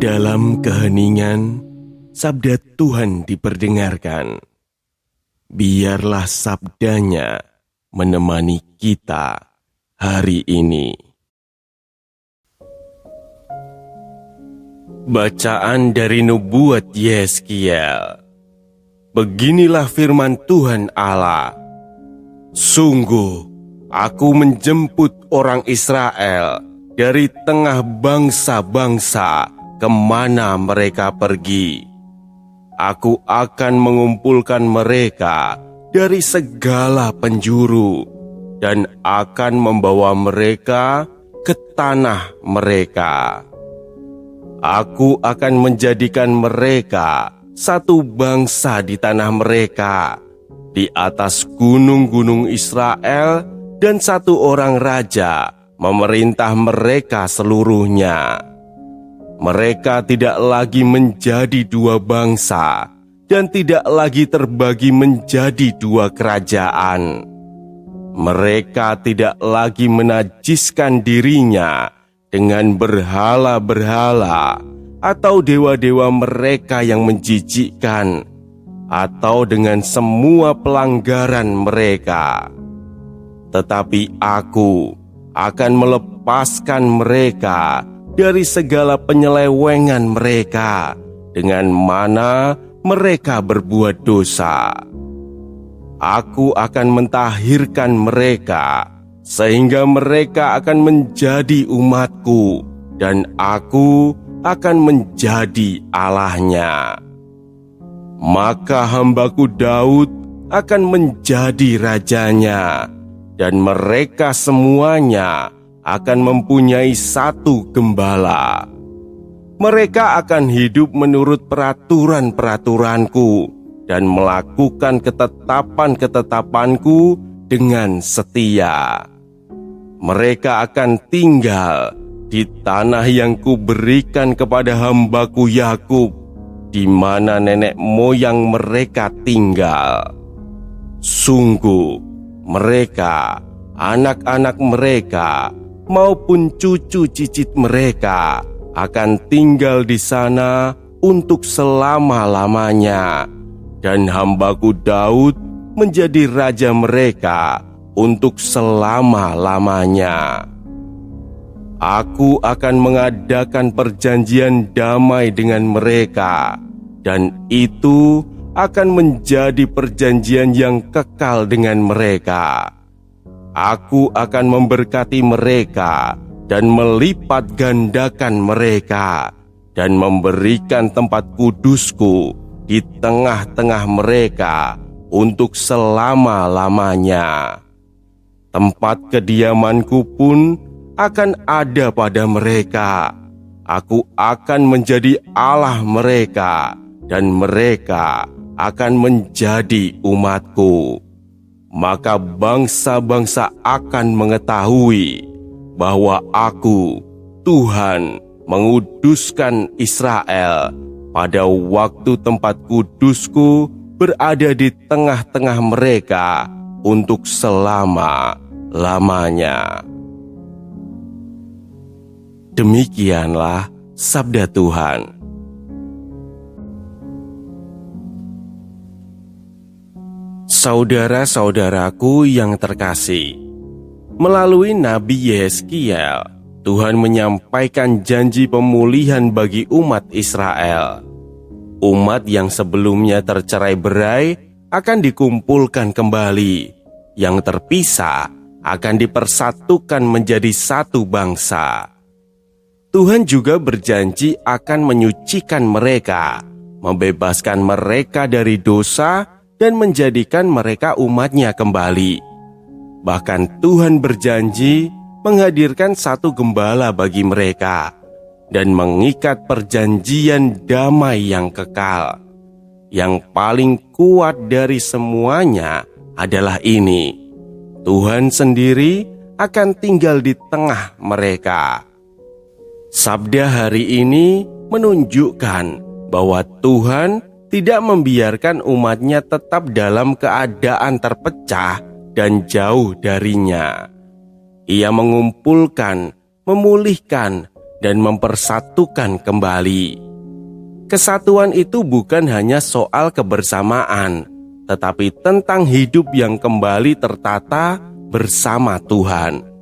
Dalam keheningan, sabda Tuhan diperdengarkan. Biarlah sabdanya menemani kita hari ini. Bacaan dari Nubuat Yeskiel. Beginilah firman Tuhan Allah. Sungguh, aku menjemput orang Israel dari tengah bangsa-bangsa kemana mereka pergi. Aku akan mengumpulkan mereka dari segala penjuru dan akan membawa mereka ke tanah mereka. Aku akan menjadikan mereka satu bangsa di tanah mereka, di atas gunung-gunung Israel, dan satu orang raja memerintah mereka seluruhnya. Mereka tidak lagi menjadi dua bangsa dan tidak lagi terbagi menjadi dua kerajaan. Mereka tidak lagi menajiskan dirinya dengan berhala-berhala atau dewa-dewa mereka yang menjijikkan, atau dengan semua pelanggaran mereka. Tetapi aku akan melepaskan mereka dari segala penyelewengan mereka, dengan mana mereka berbuat dosa. Aku akan mentahirkan mereka, sehingga mereka akan menjadi umatku, dan aku akan menjadi Allahnya. Maka hambaku Daud akan menjadi rajanya, dan mereka semuanya akan mempunyai satu gembala. Mereka akan hidup menurut peraturan-peraturanku dan melakukan ketetapan-ketetapanku dengan setia. Mereka akan tinggal di tanah yang kuberikan kepada hambaku Yakub, di mana nenek moyang mereka tinggal. Sungguh, mereka, anak-anak mereka, maupun cucu cicit mereka akan tinggal di sana untuk selama-lamanya, dan hambaku Daud menjadi raja mereka untuk selama-lamanya. Aku akan mengadakan perjanjian damai dengan mereka, dan itu akan menjadi perjanjian yang kekal dengan mereka. Aku akan memberkati mereka dan melipat gandakan mereka, dan memberikan tempat kudusku di tengah-tengah mereka untuk selama-lamanya. Tempat kediamanku pun akan ada pada mereka. Aku akan menjadi Allah mereka, dan mereka akan menjadi umatku. Maka bangsa-bangsa akan mengetahui bahwa aku, Tuhan, menguduskan Israel pada waktu tempat kudusku berada di tengah-tengah mereka untuk selama-lamanya. Demikianlah sabda Tuhan. Saudara-saudaraku yang terkasih, melalui Nabi Yeskiel, Tuhan menyampaikan janji pemulihan bagi umat Israel. Umat yang sebelumnya tercerai-berai akan dikumpulkan kembali, yang terpisah akan dipersatukan menjadi satu bangsa. Tuhan juga berjanji akan menyucikan mereka, membebaskan mereka dari dosa, dan menjadikan mereka umatnya kembali. Bahkan Tuhan berjanji menghadirkan satu gembala bagi mereka, dan mengikat perjanjian damai yang kekal. Yang paling kuat dari semuanya adalah ini: Tuhan sendiri akan tinggal di tengah mereka. Sabda hari ini menunjukkan bahwa Tuhan tidak membiarkan umatnya tetap dalam keadaan terpecah dan jauh darinya. Ia mengumpulkan, memulihkan, dan mempersatukan kembali. Kesatuan itu bukan hanya soal kebersamaan, tetapi tentang hidup yang kembali tertata bersama Tuhan.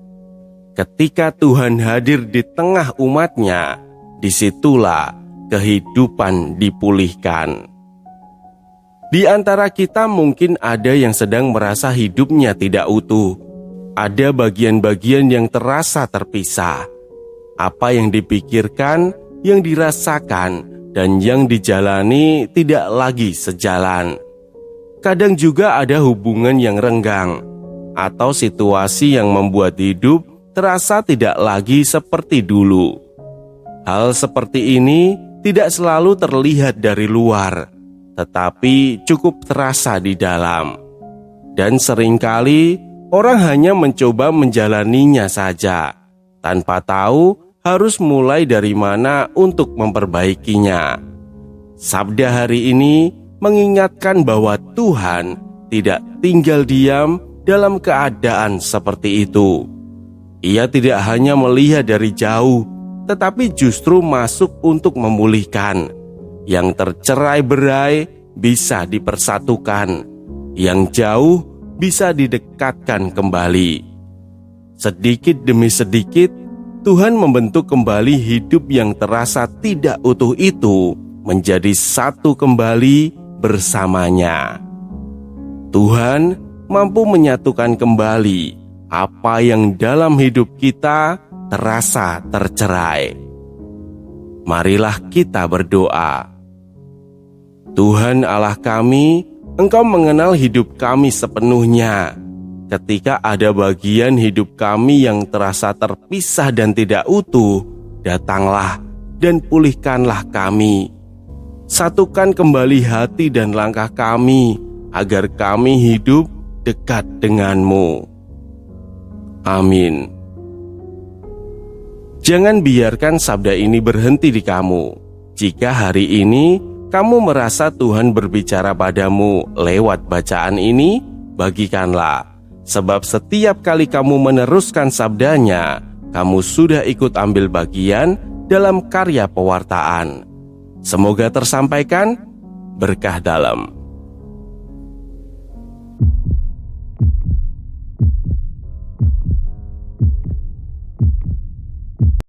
Ketika Tuhan hadir di tengah umatnya, disitulah kehidupan dipulihkan. Di antara kita mungkin ada yang sedang merasa hidupnya tidak utuh. Ada bagian-bagian yang terasa terpisah. Apa yang dipikirkan, yang dirasakan, dan yang dijalani tidak lagi sejalan. Kadang juga ada hubungan yang renggang, atau situasi yang membuat hidup terasa tidak lagi seperti dulu. Hal seperti ini tidak selalu terlihat dari luar, tetapi cukup terasa di dalam. Dan seringkali orang hanya mencoba menjalaninya saja, tanpa tahu harus mulai dari mana untuk memperbaikinya. Sabda hari ini mengingatkan bahwa Tuhan tidak tinggal diam dalam keadaan seperti itu. Ia tidak hanya melihat dari jauh, tetapi justru masuk untuk memulihkan. Yang tercerai-berai bisa dipersatukan, yang jauh bisa didekatkan kembali. Sedikit demi sedikit, Tuhan membentuk kembali hidup yang terasa tidak utuh itu menjadi satu kembali bersamanya. Tuhan mampu menyatukan kembali apa yang dalam hidup kita terasa tercerai. Marilah kita berdoa. Tuhan Allah kami, Engkau mengenal hidup kami sepenuhnya. Ketika ada bagian hidup kami yang terasa terpisah dan tidak utuh, datanglah dan pulihkanlah kami. Satukan kembali hati dan langkah kami, agar kami hidup dekat denganmu. Amin. Jangan biarkan sabda ini berhenti di kamu. Jika hari ini kamu merasa Tuhan berbicara padamu lewat bacaan ini, bagikanlah. Sebab setiap kali kamu meneruskan sabdanya, kamu sudah ikut ambil bagian dalam karya pewartaan. Semoga tersampaikan berkah dalam.